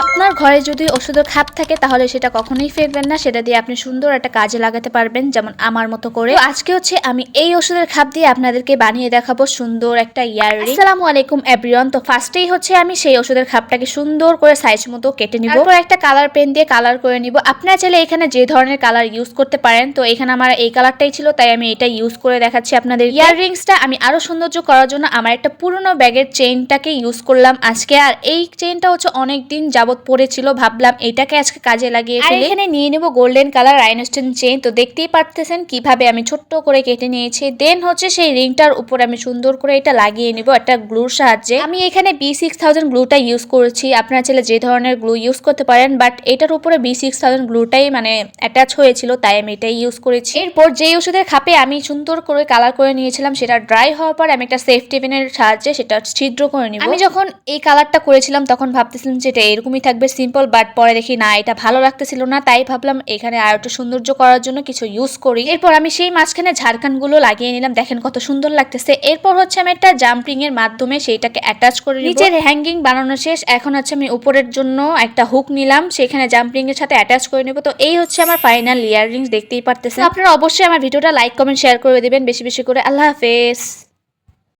আপনার ঘরে যদি ওষুধের খাপ থাকে তাহলে সেটা কখনোই ফেলবেন না, সেটা দিয়ে আপনি সুন্দর একটা কাজে লাগাতে পারবেন, যেমন আমার মতো করে। তো আজকে হচ্ছে আমি এই ওষুধের খাপ দিয়ে আপনাদেরকে বানিয়ে দেখাবো সুন্দর একটা ইয়াররিং। আসসালামু আলাইকুম এভরিওয়ান। তো ফার্স্টেই হচ্ছে আমি সেই ওষুধের খাপটাকে সুন্দর করে সাইজ মতো কেটে নিব, তারপর একটা কালার পেন দিয়ে কালার করে নিব। আপনারা চাইলে এখানে যে ধরনের কালার ইউজ করতে পারেন, তো এখানে আমার এই কালারটাই ছিল তাই আমি এটা ইউজ করে দেখাচ্ছি আপনাদের। ইয়াররিংসটা আমি আরো সৌন্দর্য করার জন্য আমার একটা পুরনো ব্যাগের চেইনটাকে ইউজ করলাম আজকে। আর এই চেইনটা হচ্ছে অনেকদিন যাবত পড়েছিল, ভাবলাম এটাকে আজকে কাজে লাগিয়ে ফেলি। আর এখানে নিয়ে নেব গোল্ডেন কালার রাইনস্টোন চেইন। তো দেখতেই পারতেছেন কিভাবে আমি ছোট্ট করে কেটে নিয়েছি। দেন হচ্ছে সেই রিংটার উপর আমি সুন্দর করে এটা লাগিয়ে নিব একটা গ্লুর সাহায্যে। আমি এখানে B6000 গ্লুটা ইউজ করেছি, আপনারা চাইলে যে ধরনের গ্লু ইউজ করতে পারেন, বাট এটার উপরে B6000 গ্লুটাই মানে অ্যাটাচ হয়েছিল তাই আমি এটাই ইউজ করেছি। এরপর যে ওষুধের খাপে আমি সুন্দর করে কালার করে নিয়েছিলাম সেটা ড্রাই হওয়ার পর আমি একটা সেফটি পিনের সাহায্যে সেটা ছিদ্র করে নিব। আমি যখন এই কালারটা করেছিলাম তখন ভাবতেছিলাম যে এটা এরকমই থাকবে সিম্পল, বাট পরে দেখি না এটা ভালো লাগতেছিল না, তাই ভাবলাম এখানে আর একটু সৌন্দর্য করার জন্য কিছু ইউজ করি। এরপর আমি সেই মাঝখানে ঝাড়খানগুলো লাগিয়ে নিলাম, দেখেন কত সুন্দর লাগতেছে। এরপর হচ্ছে আমি একটা জাম্পিং এর মাধ্যমে সেইটাকে অ্যাটাচ করে নিব। নিচের হ্যাঙ্গিং বানানো শেষ, এখন হচ্ছে আমি উপরের জন্য একটা হুক নিলাম, সেখানে জাম্পিং এর সাথে অ্যাটাচ করে নেব। তো এই হচ্ছে আমার ফাইনাল ইয়াররিংস, দেখতেই পারতেছেন। আপনারা অবশ্যই আমার ভিডিওটা লাইক কমেন্ট শেয়ার করে দিবেন বেশি বেশি করে। আল্লাহ হাফেজ।